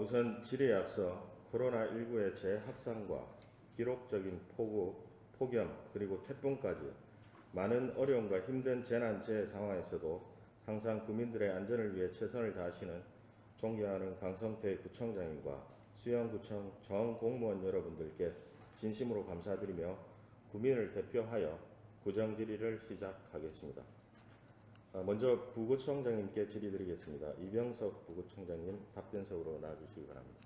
우선 질의에 앞서 코로나19의 재확산과 기록적인 폭우, 폭염, 그리고 태풍까지 많은 어려움과 힘든 재난재해 상황에서도 항상 국민들의 안전을 위해 최선을 다하시는 존경하는 강성태 구청장님과 수영구청 전 공무원 여러분들께 진심으로 감사드리며 구민을 대표하여 구정질의를 시작하겠습니다. 먼저 부구청장님께 질의드리겠습니다. 이병석 부구청장님 답변석으로 나와주시기 바랍니다.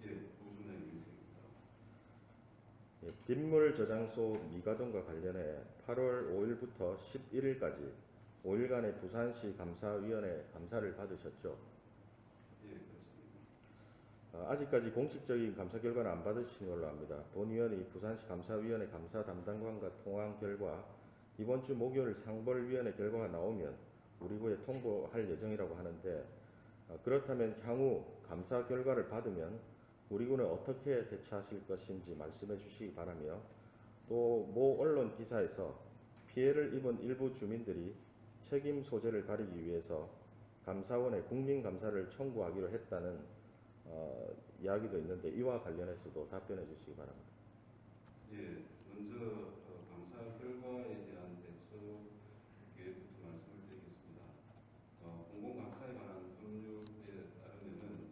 예, 부구청장님 인사입니다. 빗물 저장소 미가동과 관련해 8월 5일부터 11일까지 5일간의 부산시 감사위원회 감사를 받으셨죠? 예, 그렇습니다. 아직까지 공식적인 감사 결과는 안 받으신 걸로 압니다. 본 위원이 부산시 감사위원회 감사 담당관과 통화한 결과 이번 주 목요일 상벌위원회 결과가 나오면 우리 부에 통보할 예정이라고 하는데, 그렇다면 향후 감사 결과를 받으면 우리 군은 어떻게 대처하실 것인지 말씀해 주시기 바라며, 또 모 언론 기사에서 피해를 입은 일부 주민들이 책임 소재를 가리기 위해서 감사원에 국민감사를 청구하기로 했다는 이야기도 있는데, 이와 관련해서도 답변해 주시기 바랍니다. 예, 먼저 감사 결과에 대한 대처 계획부터 말씀을 드리겠습니다. 공공감사에 관한 법률에 따르면은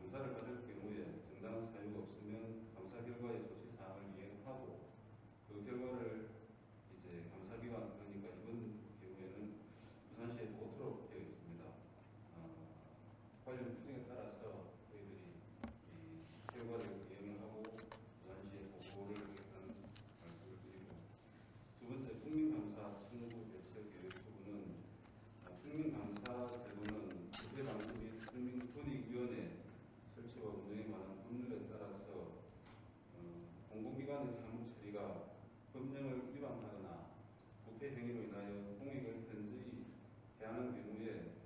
감사를 받을 경우에 정당한 사유가 없으면 감사 결과의 조치 사항을 이행하고 그 결과를 이제 감사기관, 그러니까 이번 경우에는 부산시에 보도록 되어 있습니다. 관련 규정에 따라서 저희들이 이 결과를 이행을 하고 부산시에 보고를 하겠다는 말씀을 드리고, 두 번째 국민감사 청구 대처 계획 부분은 국민감사 제도는 국회방송 및 국민권익위원회 설치와 운영에 관한 법률에 따라서 공공기관의 사무 처리가 법령을 위반하거나 부패 행위로 인하여 공익을 현저히 해하는 경우에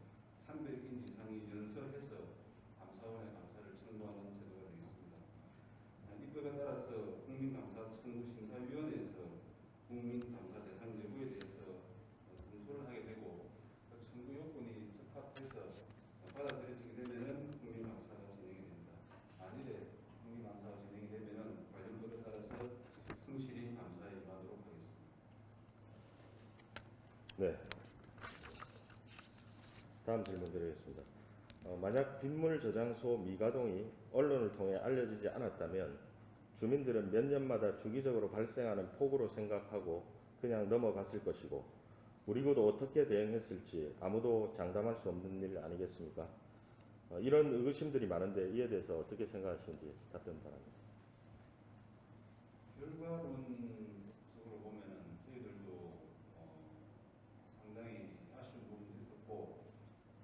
300인 이상이 연설해서 감사원에 감사를 청구하는 제도가 되겠습니다. 이 법에 따라서 국민감사 청구심사위원회에서 국민감사 대상 여부에 대해서 검토를 하게 되고, 그 청구 요건이 적합해서 받아들여지게 되면 국민감사가 진행이 됩니다. 만일에 국민감사가 진행이 되면 관련 법에 따라서 성실히 감사에 임하도록 하겠습니다. 네. 다음 질문 드리겠습니다. 만약 빗물 저장소 미가동이 언론을 통해 알려지지 않았다면 주민들은 몇 년마다 주기적으로 발생하는 폭우로 생각하고 그냥 넘어갔을 것이고, 우리 구도 어떻게 대응했을지 아무도 장담할 수 없는 일 아니겠습니까? 이런 의구심들이 많은데 이에 대해서 어떻게 생각하시는지 답변 바랍니다. 결과론적으로 보면은 저희들도 상당히 아쉬운 부분도 있었고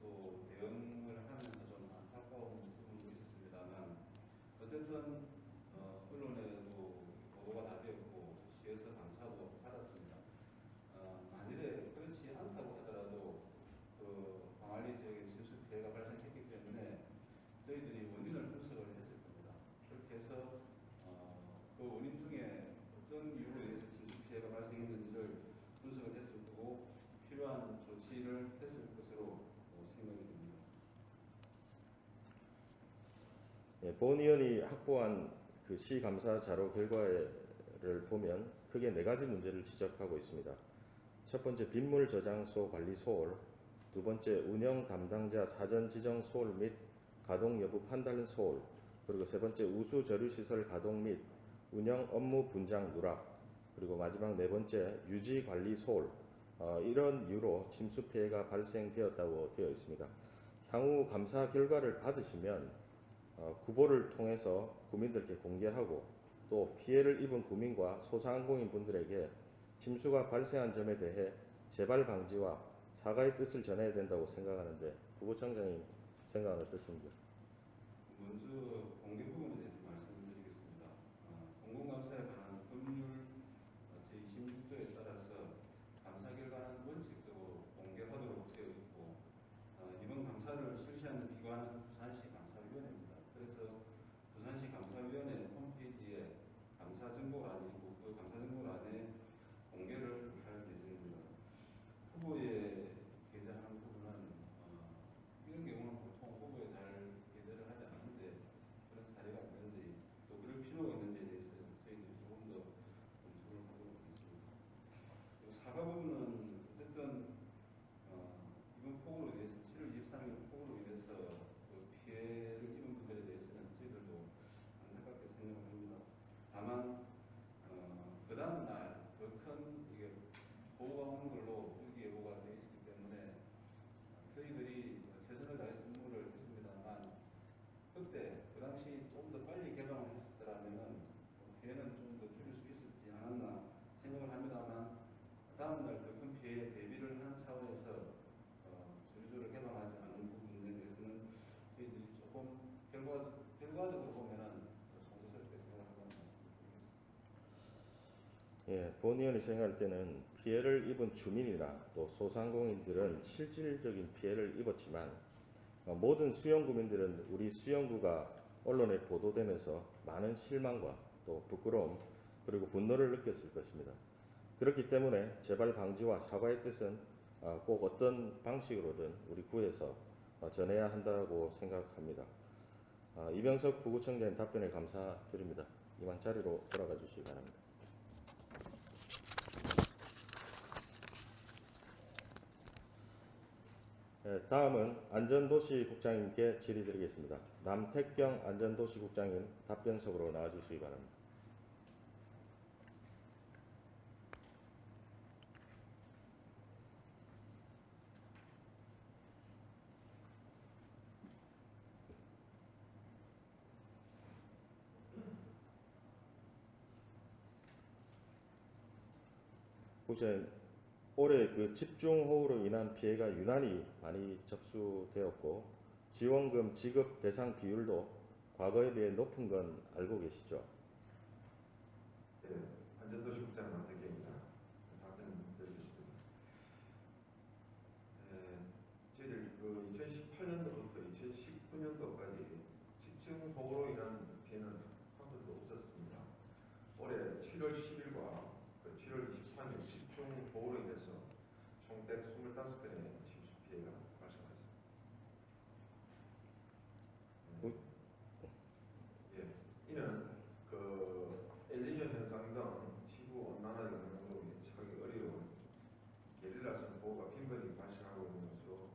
또 대응을 하면서 좀 안타까운 부분도 있었습니다만, 어쨌든 언론에도 보도가 다 되었고 시에서 감사도 받았습니다. 만일에 그렇지 않다고 하더라도 그 광안리 지역에 침수 피해가 발생했기 때문에 저희들이 원인을 분석을 했을 겁니다. 그렇게 해서 그 원인 중에 어떤 이유로 인해서 침수 피해가 발생했는지를 분석을 했을 거고 필요한 조치를 했을 것으로 생각이 됩니다. 예, 본 의원이 확보한 그 시 감사 자료 결과를 보면 크게 4가지 문제를 지적하고 있습니다. 첫 번째, 빗물 저장소 관리 소홀; 두 번째, 운영 담당자 사전 지정 소홀 및 가동 여부 판단 소홀; 그리고 세 번째, 우수 저류 시설 가동 및 운영 업무 분장 누락; 그리고 마지막 4번째, 유지 관리 소홀. 이런 이유로 침수 피해가 발생되었다고 되어 있습니다. 향후 감사 결과를 받으시면 구보를 통해서 국민들께 공개하고, 또 피해를 입은 국민과 소상공인분들에게 침수가 발생한 점에 대해 재발 방지와 사과의 뜻을 전해야 된다고 생각하는데, 부구청장님 생각은 어떠십니까? 먼저 공개 부분에 대해서 말씀드리겠습니다. 공공감사에 관한 법률 제26조에 따라서 감사 결과는 원칙적으로 공개하도록 되어 있고, 이번 감사를 실시하는 기관 주관하는 부산시 감사위원회입니다. 그래서 부산시 감사위원회 홈페이지에 감사정보란이 있고 그 감사정보란에 공개를 할 예정입니다. 후보에 게재하는 부분은 이런 경우는 보통 후보에 잘 게재를 하지 않는데 그런 사례가 있는지 또 그럴 필요가 있는지에 대해서 저희들이 조금 더 검토를 하도록 하겠습니다. 그리고 사과 부분은 어쨌든 이번 폭우로 인해서 7월 23일 폭우로 인해서 그 피해를 입은 분들에 대해서는 저희들도 안타깝게 생각을 합니다. 다만 그 다음 날 더 큰 이게 보호가 오는 걸로 일기 예보가 되어 있기 때문에 저희들이 최선을 다해서 업무를 했습니다만 그때 그 당시 좀 더 빨리 개방을 했었더라면은 피해는 좀 더 줄일 수 있었지 않았나 생각을 합니다만 다음 날 더 큰 피해에 대비를 하는 차원에서 전주를 개방하지 않은 부분에 대해서는 저희들이 조금 결과적으로 보면은 더 송구스럽게 생각한다는 말씀을 드리겠습니다. 예, 본 의원이 생각할 때는 피해를 입은 주민이나 또 소상공인들은 실질적인 피해를 입었지만 모든 수영구민들은 우리 수영구가 언론에 보도되면서 많은 실망과 또 부끄러움 그리고 분노를 느꼈을 것입니다. 그렇기 때문에 재발 방지와 사과의 뜻은 꼭 어떤 방식으로든 우리 구에서 전해야 한다고 생각합니다. 이병석 부구청장님 답변에 감사드립니다. 이만 자리로 돌아가 주시기 바랍니다. 다음은 안전도시국장님께 질의드리겠습니다. 남택경 안전도시국장님 답변석으로 나와주시기 바랍니다. 국장님, 올해 그 집중호우로 인한 피해가 유난히 많이 접수되었고 지원금 지급 대상 비율도 과거에 비해 높은 건 알고 계시죠? 네, 안전도시국장 남택경입니다. 답변 드리겠습니다. 저희들 그 2018년도부터 2019년도까지 집중호우로 인한 피해는 한 번도 없었습니다. 올해 7월 10일과 7월 23일 집중호우로 인해서 총 125건의 침수 피해가 발생했습니다. 이는 그 엘니뇨 현상 등 지구 온난화 영향으로 예측하기 어려운 게릴라 선포가 빈번히 발생하고 있는 것으로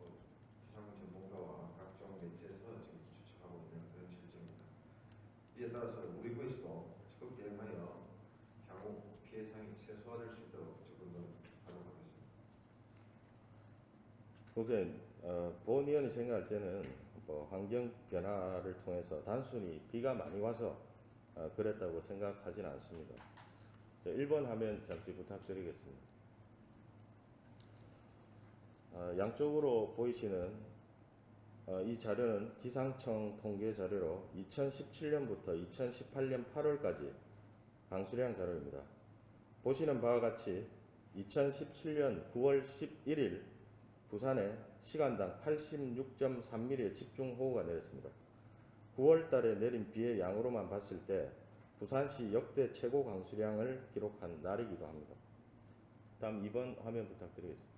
기상 전문가와 각종 매체에서 지금 추측하고 있는 그런 실정입니다. 이에 따라서 우리 구에서도 적극 대응하여 향후 피해 상이 최소화될 수 있도록 적극을 하도록 하겠습니다. 국장님, 본 의원이 생각할 때는 환경 변화를 통해서 단순히 비가 많이 와서 그랬다고 생각하지는 않습니다. 1번 화면 잠시 부탁드리겠습니다. 양쪽으로 보이시는 이 자료는 기상청 통계 자료로 2017년부터 2018년 8월까지 강수량 자료입니다. 보시는 바와 같이 2017년 9월 11일 부산에 시간당 86.3mm의 집중호우가 내렸습니다. 9월 달에 내린 비의 양으로만 봤을 때 부산시 역대 최고 강수량을 기록한 날이기도 합니다. 다음 2번 화면 부탁드리겠습니다.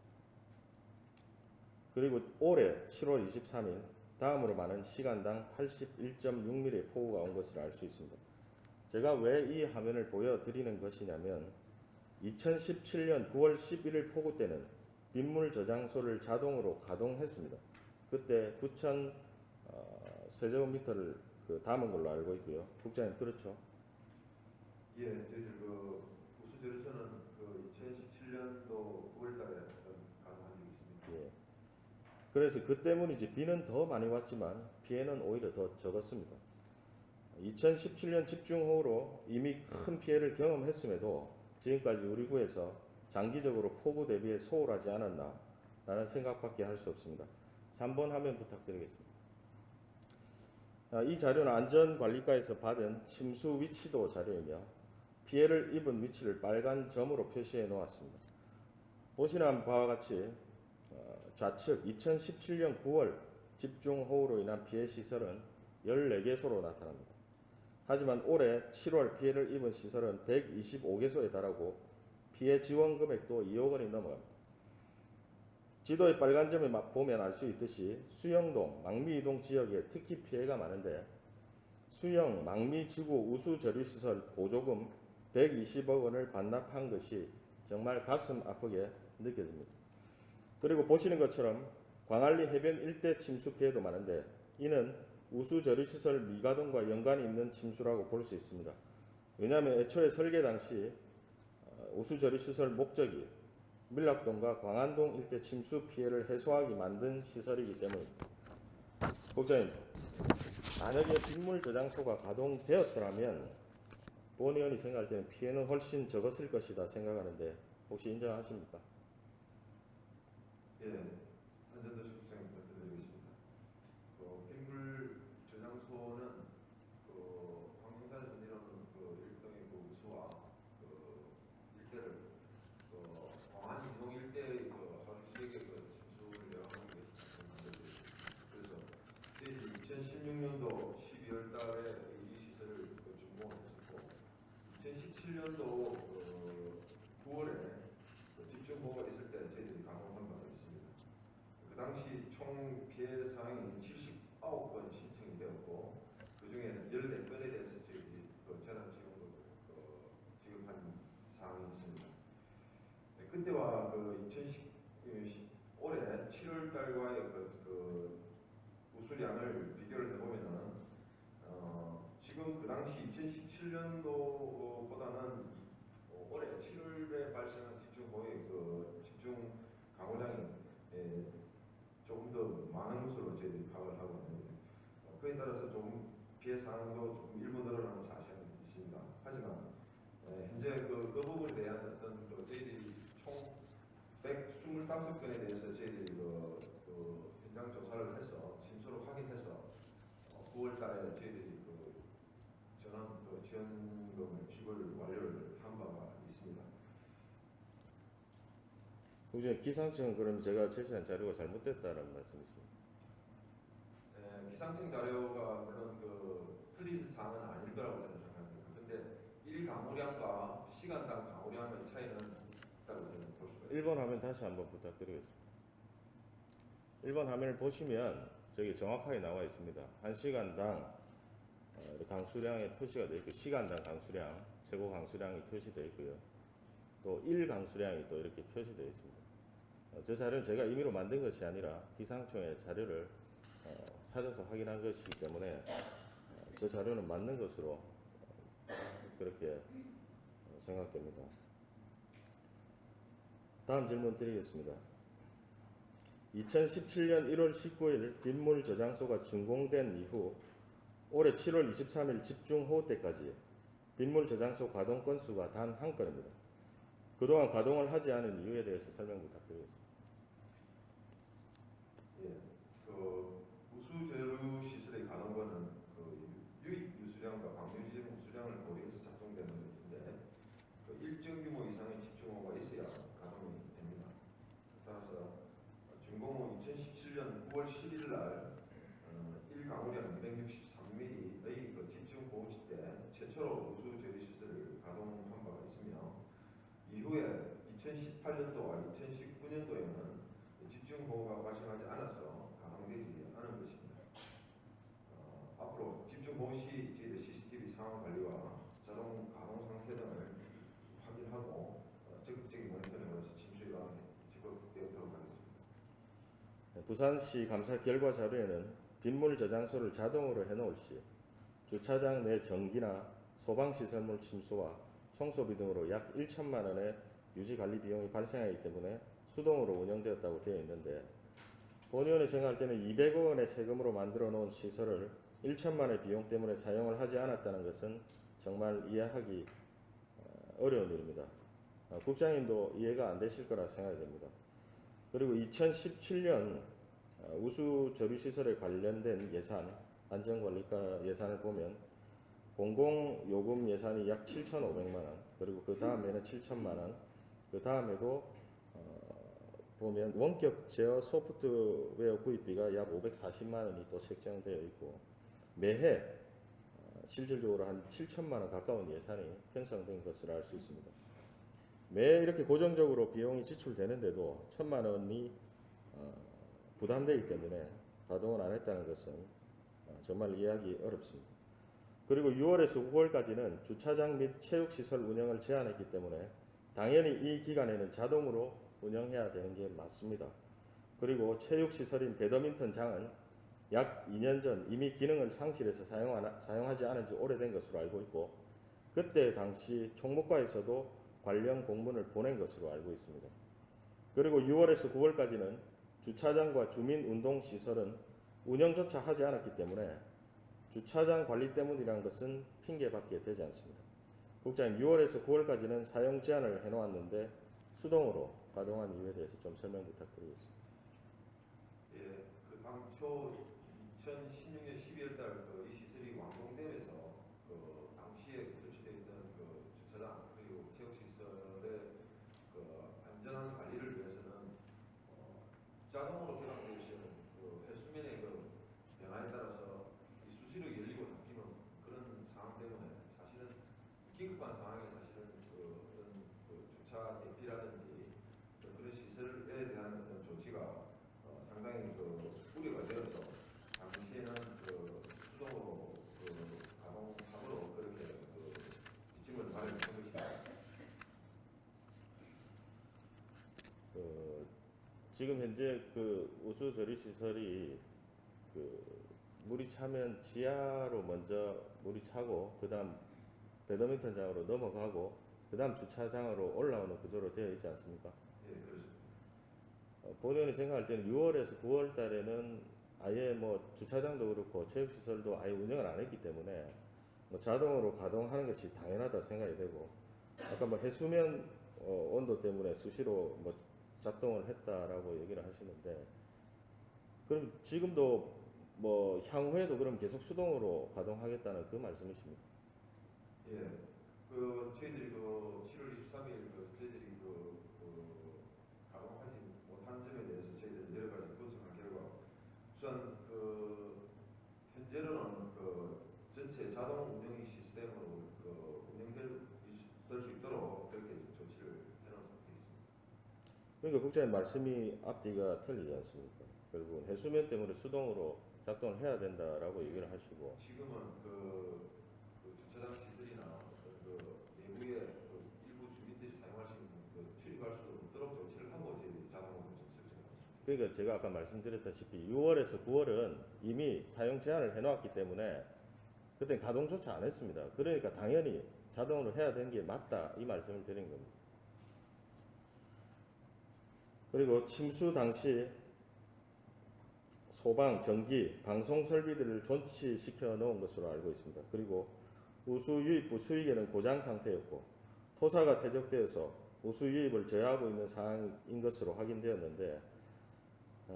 그리고 올해 7월 23일 다음으로 많은 시간당 81.6mm의 폭우가 온 것을 알 수 있습니다. 제가 왜 이 화면을 보여드리는 것이냐면 2017년 9월 11일 폭우 때는 빗물 저장소를 자동으로 가동했습니다. 그때 9,000 세제곱미터를 담은 걸로 알고 있고요. 국장님 그렇죠? 예, 저희들 그 우수저리서는 2017년도 9월달에 가동한 적이 있습니다. 예. 그래서 그 때문이지 비는 더 많이 왔지만 피해는 오히려 더 적었습니다. 2017년 집중호우로 이미 큰 피해를 경험했음에도 지금까지 우리 구에서 장기적으로 폭우 대비에 소홀하지 않았나 라는 생각밖에 할 수 없습니다. 3번 화면 부탁드리겠습니다. 이 자료는 안전관리과에서 받은 침수 위치도 자료이며 피해를 입은 위치를 빨간 점으로 표시해 놓았습니다. 보시는 바와 같이 좌측 2017년 9월 집중호우로 인한 피해 시설은 14개소로 나타납니다. 하지만 올해 7월 피해를 입은 시설은 125개소에 달하고 피해 지원 금액도 2억 원이 넘어갑니다. 지도의 빨간 점을 보면 알 수 있듯이 수영동, 망미이동 지역에 특히 피해가 많은데 수영, 망미지구 우수저류시설 보조금 120억 원을 반납한 것이 정말 가슴 아프게 느껴집니다. 그리고 보시는 것처럼 광안리 해변 일대 침수 피해도 많은데 이는 우수저류시설 미가동과 연관이 있는 침수라고 볼 수 있습니다. 왜냐하면 애초에 설계 당시 우수저류시설 목적이 밀락동과 광안동 일대 침수 피해를 해소하기 만든 시설이기 때문입니다. 국장님, 만약에 빗물 저장소가 가동되었더라면 본 의원이 생각할 때는 피해는 훨씬 적었을 것이다 생각하는데 혹시 인정하십니까? 예, 한전도 실장님 부탁드리겠습니다. 빗물 저장소는 광명산에서 내려오는 일동의 우수와 일대를 광안 이동 일대의 하루 지역의 침수를 예방하기 위해서 그래서 저희 2016년도 12월 달에 이 시설을 준공했었고 2017년도 9월에 집중호우가 있을 때 저희들이 가동한 바가 있습니다. 그 당시 총 피해 사항이 79건 신청이 되었고 그 중에 14건에 대해서 저희들이 재난 지원금을 지급한 사항이 있습니다. 그때와 2010 올해 7월 달과의 우수량을 비교를 해보면은 지금 그 당시 2017년도보다는 올해 7월에 발생한 집중호우의 집중 강우량이 조금 더 많은 것으로 저희들이 파악을 하고 있는데 그에 따라서 좀 피해 사항도 조금 일부 늘어나는 사실은 있습니다. 하지만 현재 그 부분에 대한 어떤 저희들이 총 125건에 대해서 저희들이 현장 조사를 해서 진수로 확인해서 9월 달에 저희들이 전원 지원금을 지급을 완료를 한 바가 있습니다. 국장님, 기상청은 그럼 제가 제시한 자료가 잘못됐다는 말씀이십니까? 기상청 자료가 물론 틀린 사항은 아닐 거라고 저는 생각합니다. 그런데 일 강우량과 시간당 강우량의 차이는 있다고 저는 볼 수가 있습니다. 1번 화면 다시 한번 부탁드리겠습니다. 1번 화면을 보시면 저기 정확하게 나와 있습니다. 1시간당 강수량의 표시가 되어 있고 시간당 강수량, 최고 강수량이 표시되어 있고요. 또 1강수량이 또 이렇게 표시되어 있습니다. 저 자료는 제가 임의로 만든 것이 아니라 기상청의 자료를 찾아서 확인한 것이기 때문에 저 자료는 맞는 것으로 그렇게 생각됩니다. 다음 질문 드리겠습니다. 2017년 1월 19일 빗물 저장소가 준공된 이후 올해 7월 23일 집중호우 때까지 빗물 저장소 가동 건수가 단 한 건입니다. 그동안 가동을 하지 않은 이유에 대해서 설명 부탁드리겠습니다. 예, 우수저류 시설의 가동권은 유입 유수량과 방류지점 우수량을 고려해서 작동되는 것인데 일정 규모 이상의 집중호우가 있어야 가동이 됩니다. 따라서 준공 후 2017년 9월 11일 날 1강우량 263mm의 집중호우지 때 최초로 우수저류 시설을 가동한 바가 있으며 이후에 2018년도와 2019년도에는 집중호우가 발생하지 않아서 가동되지 않은 것입니다. 앞으로 집중호우 시 저희들 CCTV 상황 관리와 자동 가동 상태 등을 확인하고 적극적인 모니터링을 해서 침수 예방에 적극되도록 하겠습니다. 부산시 감사 결과 자료에는 빗물 저장소를 자동으로 해놓을 시 주차장 내 전기나 소방시설물 침수와 청소비 등으로 약 1천만 원의 유지관리 비용이 발생하기 때문에 수동으로 운영되었다고 되어 있는데 본 의원이 생각할 때는 200억 원의 세금으로 만들어 놓은 시설을 1천만 원의 비용 때문에 사용을 하지 않았다는 것은 정말 이해하기 어려운 일입니다. 국장님도 이해가 안 되실 거라 생각이 됩니다. 그리고 2017년 우수저류시설에 관련된 예산, 안전관리과 예산을 보면 공공요금 예산이 약 7,500만 원, 그리고 그 다음에는 7천만 원, 그 다음에도 보면 원격 제어 소프트웨어 구입비가 약 540만 원이 또 책정되어 있고 매해 실질적으로 한 7천만 원 가까운 예산이 편성된 것을 알 수 있습니다. 매 이렇게 고정적으로 비용이 지출되는데도 1천만 원이 부담되기 때문에 가동을 안 했다는 것은 정말 이해하기 어렵습니다. 그리고 6월에서 9월까지는 주차장 및 체육시설 운영을 제한했기 때문에 당연히 이 기간에는 자동으로 운영해야 되는 게 맞습니다. 그리고 체육시설인 배드민턴장은 약 2년 전 이미 기능을 상실해서 사용하지 않은 지 오래된 것으로 알고 있고 그때 당시 총무과에서도 관련 공문을 보낸 것으로 알고 있습니다. 그리고 6월에서 9월까지는 주차장과 주민운동시설은 운영조차 하지 않았기 때문에 주차장 관리 때문이라는 것은 핑계밖에 되지 않습니다. 국장님, 6월에서 9월까지는 사용 제한을 해놓았는데 수동으로 가동한 이유에 대해서 좀 설명 부탁드리겠습니다. 예, 그 당초 2016년 12월 달이 시설이 완공되면서 그 당시에 설치되어 있는 그 주차장 그리고 체육시설의 그 안전한 관리를 위해서는 자동으로 개방되어 있는 그 해수면의 그 변화에 따라서 이 수시로 열리고 닫히는 그런 상황 때문에 사실은 긴급한 상황에 사실은 그 주차 대피라든지 그런 시설에 대한 어떤 조치가 상당히 그 우려가 되어서 당시에는 그 수동으로 그 가동하도록 그렇게 그 지침을 마련한 것입니다. 지금 현재 그 우수 처리 시설이 그 물이 차면 지하로 먼저 물이 차고 그다음 배드민턴장으로 넘어가고 그다음 주차장으로 올라오는 구조로 되어 있지 않습니까? 예, 그렇습니다. 본의원이 생각할 때는 6월에서 9월 달에는 아예 뭐 주차장도 그렇고 체육시설도 아예 운영을 안 했기 때문에 뭐 자동으로 가동하는 것이 당연하다 생각이 되고 아까 뭐 해수면 온도 때문에 수시로 뭐 작동을 했다라고 얘기를 하시는데 그럼 지금도 뭐 향후에도 그럼 계속 수동으로 가동하겠다는 그 말씀이십니까? 예, 그 저희들이 그 7월 23일 저희들이 가동하지 못한 점에 대해서 저희들이 여러 가지 분석한 결과 우선 그 현재로는 그 전체 자동 운영 시스템으로 운영될 수 있도록 그렇게 조치를 해놓은 상태입니다. 그러니까 국장님 말씀이 앞뒤가 틀리지 않습니까? 결국 해수면 때문에 수동으로 작동을 해야 된다라고 얘기를 하시고 지금은 그 주차장 시설이나 그 내부에 그 일부 주민들이 사용할 수 있는 출입할 수 없도록 조치를 하고 저희 자동으로 좀 설정했습니다. 그러니까 제가 아까 말씀드렸다시피 6월에서 9월은 이미 사용 제한을 해놓았기 때문에 그때 가동조차 안 했습니다. 그러니까 당연히 자동으로 해야 되는 게 맞다 이 말씀을 드린 겁니다. 그리고 침수 당시 소방, 전기, 방송 설비들을 존치시켜 놓은 것으로 알고 있습니다. 그리고 우수 유입부 수위계는 고장 상태였고 토사가 퇴적되어서 우수 유입을 저해하고 있는 상황인 것으로 확인되었는데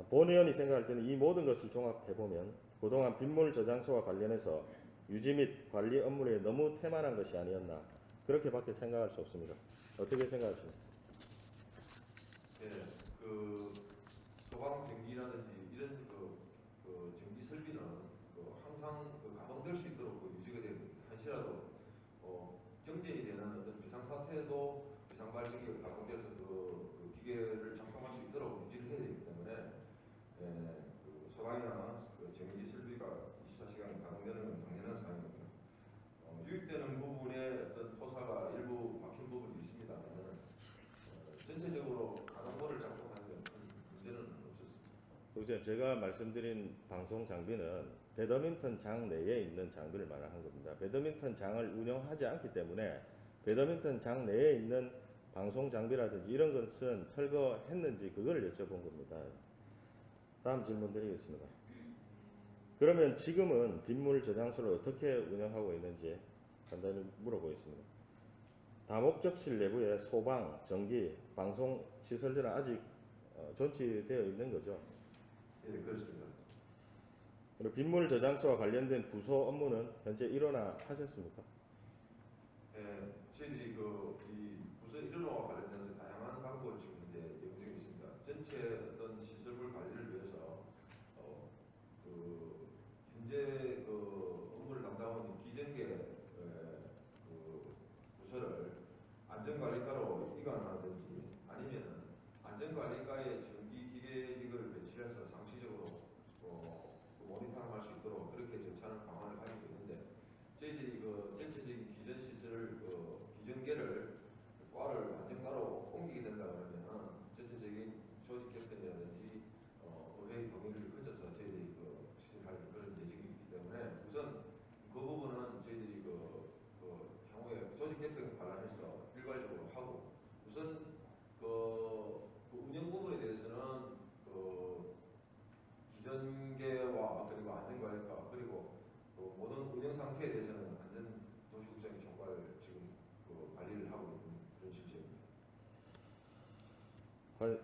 본 의원이 생각할 때는 이 모든 것을 종합해보면 그동안 빗물 저장소와 관련해서 유지 및 관리 업무에 너무 태만한 것이 아니었나 그렇게밖에 생각할 수 없습니다. 어떻게 생각하십니까? 예, 그 소방 전기라든지 이런 전기 설비는 항상 가동될 수 있도록 유지가 되는 한시라도 정전이 되는 어떤 비상사태도 비상발전기가 가동돼서 그 기계를 작동할 수 있도록 유지를 해야 되기 때문에 그 소방이나 전기 설비가 24시간 가동되는 건 당연한 사항입니다. 유입되는 부분에 어떤 토사가 일부 막힌 부분이 있습니다만 전체적으로 가동모를 작동하는 데 큰 문제는 없었습니다. 제가 말씀드린 방송 장비는 배드민턴 장 내에 있는 장비를 말하는 겁니다. 배드민턴 장을 운영하지 않기 때문에 배드민턴 장 내에 있는 방송 장비라든지 이런 것은 철거했는지 그걸 여쭤본 겁니다. 다음 질문 드리겠습니다. 그러면 지금은 빗물 저장소를 어떻게 운영하고 있는지 간단히 물어보겠습니다. 다목적실 내부에 소방, 전기, 방송 시설들은 아직 존치되어 있는 거죠? 예, 그렇습니다. 그리고 빗물 저장소와 관련된 부서 업무는 현재 일원화 하셨습니까? 예, 저희들이 이 부서 일원화와 관련해서 다양한 방법을 지금 현재 연구 중에 있습니다. 전체 안전관리과로 이관하든지 아니면 안전관리과에 전기 기계직을 배치해서 상시적으로 모니터링할 수 있도록 그렇게 정차는 방안을 가지고 있는데 저희들이 그 전체적인 기존 시설을 기존계를 과를 안전과로 옮기게 된다 그러면은 전체적인 조직 개편이라든지 의회의 동의를 거쳐서 저희들이 시행할 그런 예정이 있기 때문에 우선 그 부분은 저희들이 향후에 조직 개편 관련해서 일괄적으로 하고 우선 운영 부분에 대해서는 기존계와 그리고 안전관리과 그리고 모든 운영 상태에 대해서는 안전도시국장이 총괄 지금 관리를 하고 있는 그런 실정입니다.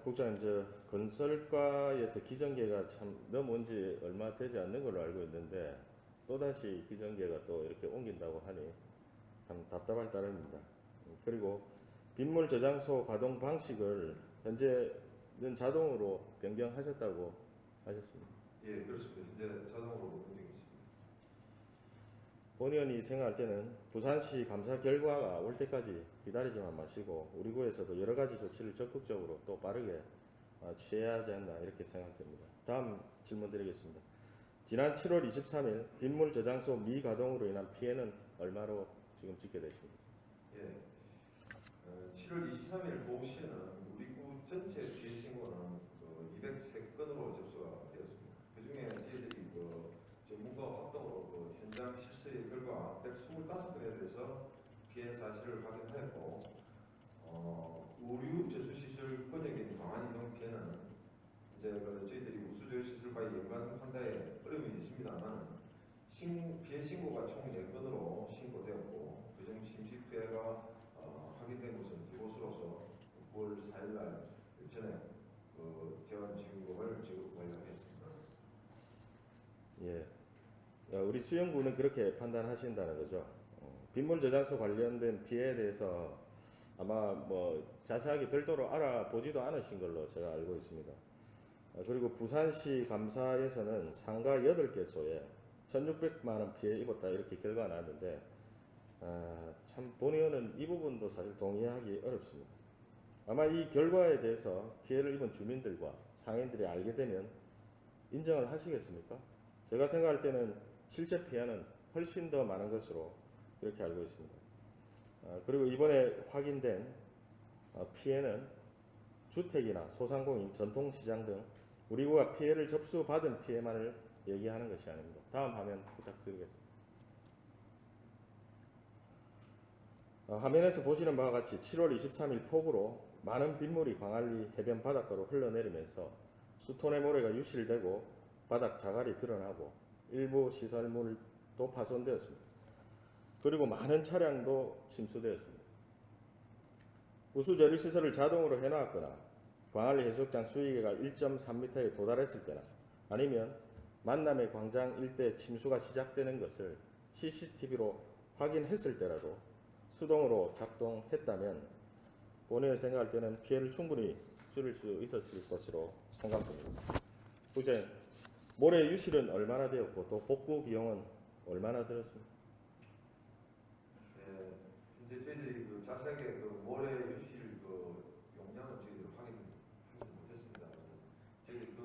국장님, 저 건설과에서 기존계가 참 넘어온 지 얼마 되지 않는 걸로 알고 있는데 또다시 기존계가 또 이렇게 옮긴다고 하니 참 답답할 따름입니다. 그리고 빗물 저장소 가동 방식을 현재는 자동으로 변경하셨다고 하셨습니다. 예, 그렇습니다. 이제 자동으로 운영이 있습니다. 본 의원이 생각할 때는 부산시 감사 결과가 올 때까지 기다리지만 마시고 우리 구에서도 여러 가지 조치를 적극적으로 또 빠르게 취해야 하지 않나 이렇게 생각됩니다. 다음 질문 드리겠습니다. 지난 7월 23일 빗물 저장소 미가동으로 인한 피해는 얼마로 지금 집계되십니까? 예, 7월 23일 오후 시에는 우리 구 전체 피해 신고는 203건으로 접수가 되었습니다. 그 중에 저희들이 전문가 활동으로 현장 실수의 결과 125건에 대해서 피해 사실을 확인하였고, 의류 제수시설 권역인 광안이동 피해는 이제 저희들이 우수조리시설과의 연관 판단에 어려움이 있습니다만 피해 신고가 총 4건으로 신고되었고 그중 심시 피해가 확인된 곳은 이곳으로서 9월 4일날 전에 재원지원금을 지급 완료했습니다. 예, 우리 수영구는 그렇게 판단하신다는 거죠. 빗물 저장소 관련된 피해에 대해서 아마 자세하게 별도로 알아보지도 않으신 걸로 제가 알고 있습니다. 그리고 부산시 감사에서는 상가 8개소에 1,600만 원 피해 입었다 이렇게 결과가 나왔는데 참 본 의원은 이 부분도 사실 동의하기 어렵습니다. 아마 이 결과에 대해서 피해를 입은 주민들과 상인들이 알게 되면 인정을 하시겠습니까? 제가 생각할 때는 실제 피해는 훨씬 더 많은 것으로 그렇게 알고 있습니다. 그리고 이번에 확인된 피해는 주택이나 소상공인, 전통시장 등 우리 구가 피해를 접수받은 피해만을 얘기하는 것이 아닙니다. 다음 화면 부탁드리겠습니다. 화면에서 보시는 바와 같이 7월 23일 폭우로 많은 빗물이 광안리 해변 바닷가로 흘러내리면서 수톤의 모래가 유실되고 바닥 자갈이 드러나고 일부 시설물도 파손되었습니다. 그리고 많은 차량도 침수되었습니다. 우수조리시설을 자동으로 해놨거나 광안리 해수욕장 수위계가 1.3m에 도달했을 때나 아니면 만남의 광장 일대 침수가 시작되는 것을 CCTV로 확인했을 때라도 수동으로 작동했다면 본회의 생각할 때는 피해를 충분히 줄일 수 있었을 것으로 생각됩니다. 국장님, 모래 유실은 얼마나 되었고 또 복구 비용은 얼마나 들었습니까? 예, 이제 저희들이 자세하게 모래 유실 용량은 저희들이 확인하지 못했습니다. 저희들이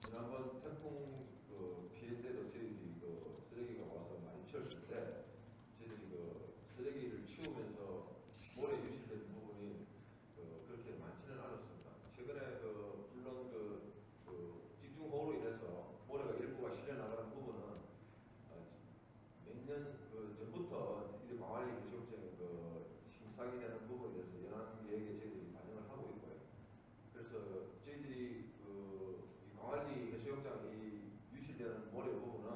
지난번 태풍 피해 때도 저희들이 쓰레기가 와서 많이 치웠을 때 저희들이 쓰레기를 치우면서 모래 유실된 부분이 그렇게 많지는 않았습니다. 최근에 물론 집중호우로 인해서 모래가 일부가 실려나가는 부분은 몇 년 전부터 이 광안리 해수욕장의 심사하게 되는 부분에 대해서 연안 계획에 저희들이 반영을 하고 있고요. 그래서 저희들이 이 광안리 해수욕장이 유실되는 모래 부분은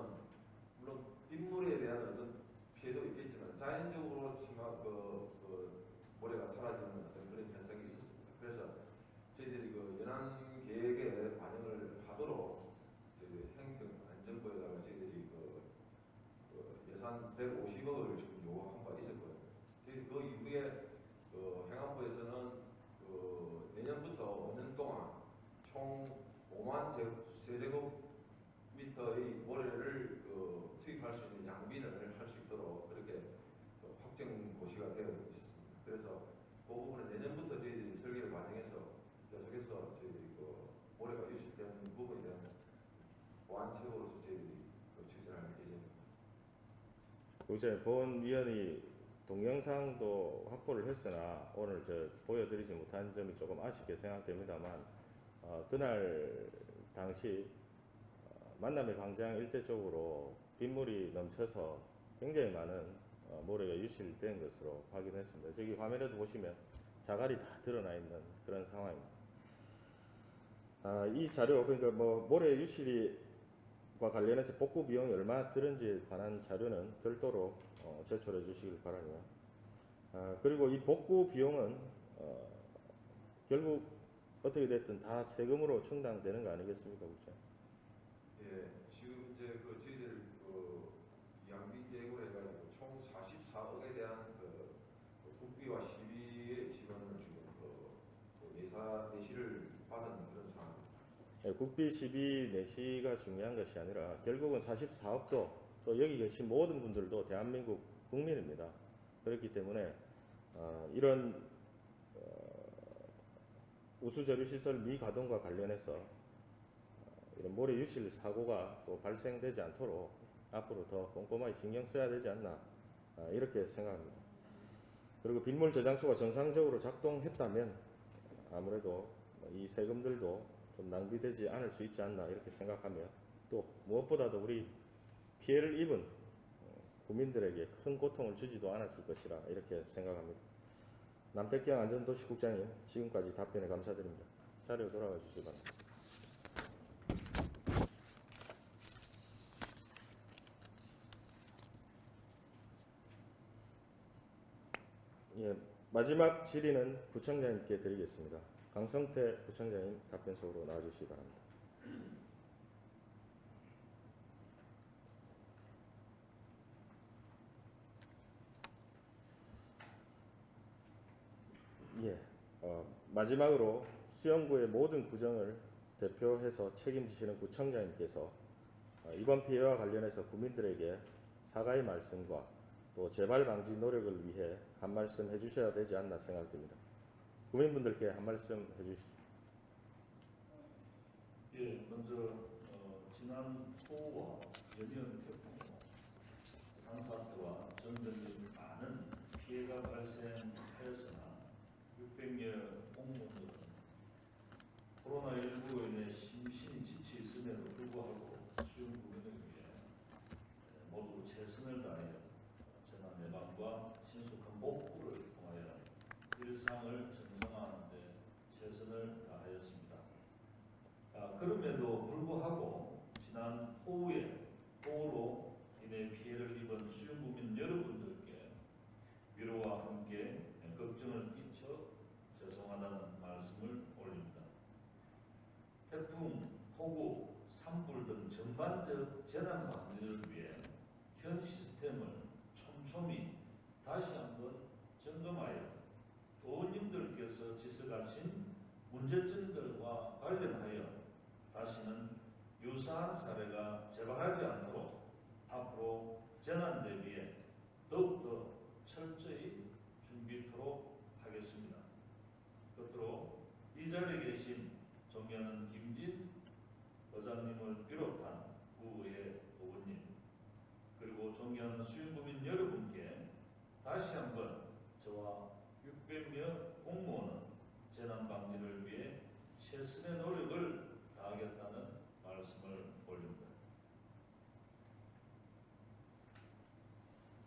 물론 빗물에 대한 어떤 피해도 있겠지만 자연적으로 모래가 사라지는 어떤 그런 현상이 있었습니다. 그래서 저희들이 연안 계획에 반영을 하도록 저희 행정 안전부에다가 저희들이 예산 150억을 지금 요구한 바 있었거든요. 저희 그 이후에 행안부에서는 내년부터 5년 동안 총 5만 세제곱미터의 모래를 투입할 수 있는 양빈을 할 수 있도록 그렇게 확정 고시가 되어 있습니다. 그래서 그 부분은 내년부터 저희들이 설계를 반영해서 계속해서 저희들이 그 모래가 유실되는 부분에 대한 보완책으로서 저희들이 추진할 예정입니다. 이제 보훈위원이 동영상도 확보를 했으나 오늘 보여드리지 못한 점이 조금 아쉽게 생각됩니다만 그날 당시 만남의 광장 일대 쪽으로 빗물이 넘쳐서 굉장히 많은 모래가 유실된 것으로 확인했습니다. 저기 화면에도 보시면 자갈이 다 드러나 있는 그런 상황입니다. 이 자료, 그러니까 뭐 모래 유실과 관련해서 복구 비용이 얼마 들은지에 관한 자료는 별도로 제출해 주시길 바랍니다. 그리고 이 복구 비용은 결국 어떻게 됐든 다 세금으로 충당되는 거 아니겠습니까, 국장? 예, 지금 이제 저희들 양비 계획으로 해가지고 총 44억에 대한 국비와 시비의 지원을 지금 내시를 받은 그런 상황입니다. 예, 국비 시비 내시가 중요한 것이 아니라 결국은 44억도 또 여기 계신 모든 분들도 대한민국 국민입니다. 그렇기 때문에 이런 우수저류시설 미가동과 관련해서 이런 모래 유실 사고가 또 발생되지 않도록 앞으로 더 꼼꼼하게 신경 써야 되지 않나 이렇게 생각합니다. 그리고 빗물 저장소가 정상적으로 작동했다면 아무래도 이 세금들도 좀 낭비되지 않을 수 있지 않나 이렇게 생각하며 또 무엇보다도 우리 피해를 입은 국민들에게 큰 고통을 주지도 않았을 것이라 이렇게 생각합니다. 남태경 안전도시국장님 지금까지 답변에 감사드립니다. 자리로 돌아가 주시기 바랍니다. 예, 마지막 질의는 부청장님께 드리겠습니다. 강성태 부청장님 답변석으로 나와주시기 바랍니다. 예, 마지막으로 수영구의 모든 구정을 대표해서 책임지시는 구청장님께서 이번 피해와 관련해서 국민들에게 사과의 말씀과 또 재발 방지 노력을 위해 한 말씀 해주셔야 되지 않나 생각됩니다. 국민분들께 한 말씀 해주시죠. 예, 먼저 지난 호우와 연이은 태풍, 산사태와 전등의 많은 피해가 발생하였으나 600여 공무원들은 코로나19로 인해 심신이 지쳐 있음에도 불구하고 수용 구민을 위해 모두 최선을 다하여 재난 예방과 신속한 복구를 통하여 일상을 정상화하는 데 최선을 다하였습니다. 그럼에도 불구하고 지난 호우로 인해 피해를 입은 수용구민 여러분들께 위로와 함께 걱정을 끼쳐 죄송하다는 말씀을 올립니다. 태풍, 폭우, 산불 등 전반적 재난 방지를 위해 현 시스템을 촘촘히 다시 한번 점검하여 의원님들께서 지적하신 문제점들과 관련하여 다시는 유사한 사례가 재발하지 않도록 앞으로 재난 대비에 더욱더 철저히 준비토록 하겠습니다. 끝으로 이 자리에 계신 존경하는 김진 의장님을 비롯한 구의 의원님 그리고 존경하는 수용구민 여러분께 다시 한번 저와 600여 공무원은 재난 방지를 위해 최선의 노력을 다하겠다는 말씀을 올립니다.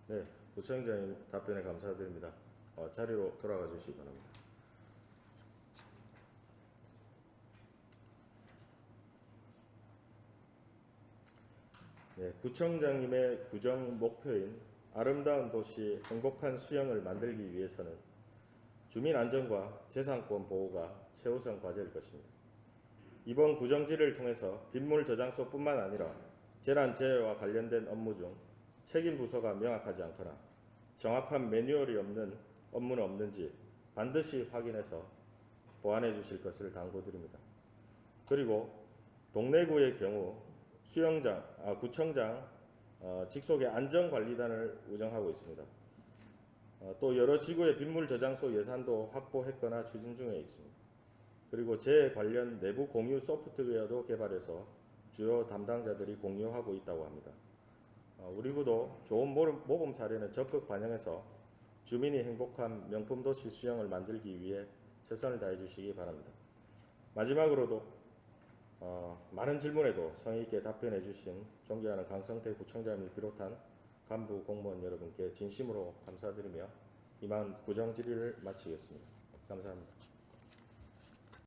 네, 부청장님 답변에 감사드립니다. 자리로 돌아가 주시기 바랍니다. 네, 구청장님의 구정 목표인 아름다운 도시 행복한 수영을 만들기 위해서는 주민 안전과 재산권 보호가 최우선 과제일 것입니다. 이번 구정질을 통해서 빗물 저장소뿐만 아니라 재난재해와 관련된 업무 중 책임 부서가 명확하지 않거나 정확한 매뉴얼이 없는 업무는 없는지 반드시 확인해서 보완해 주실 것을 당부드립니다. 그리고 동래구의 경우 구청장 직속의 안전관리단을 운영하고 있습니다. 또 여러 지구의 빗물 저장소 예산도 확보했거나 추진 중에 있습니다. 그리고 재 관련 내부 공유 소프트웨어도 개발해서 주요 담당자들이 공유하고 있다고 합니다. 우리 구도 좋은 모범 사례는 적극 반영해서 주민이 행복한 명품 도시 수영을 만들기 위해 최선을 다해 주시기 바랍니다. 마지막으로도 많은 질문에도 성의 있게 답변해 주신 존경하는 강성태 구청장님을 비롯한 간부 공무원 여러분께 진심으로 감사드리며 이만 구정 질의를 마치겠습니다. 감사합니다.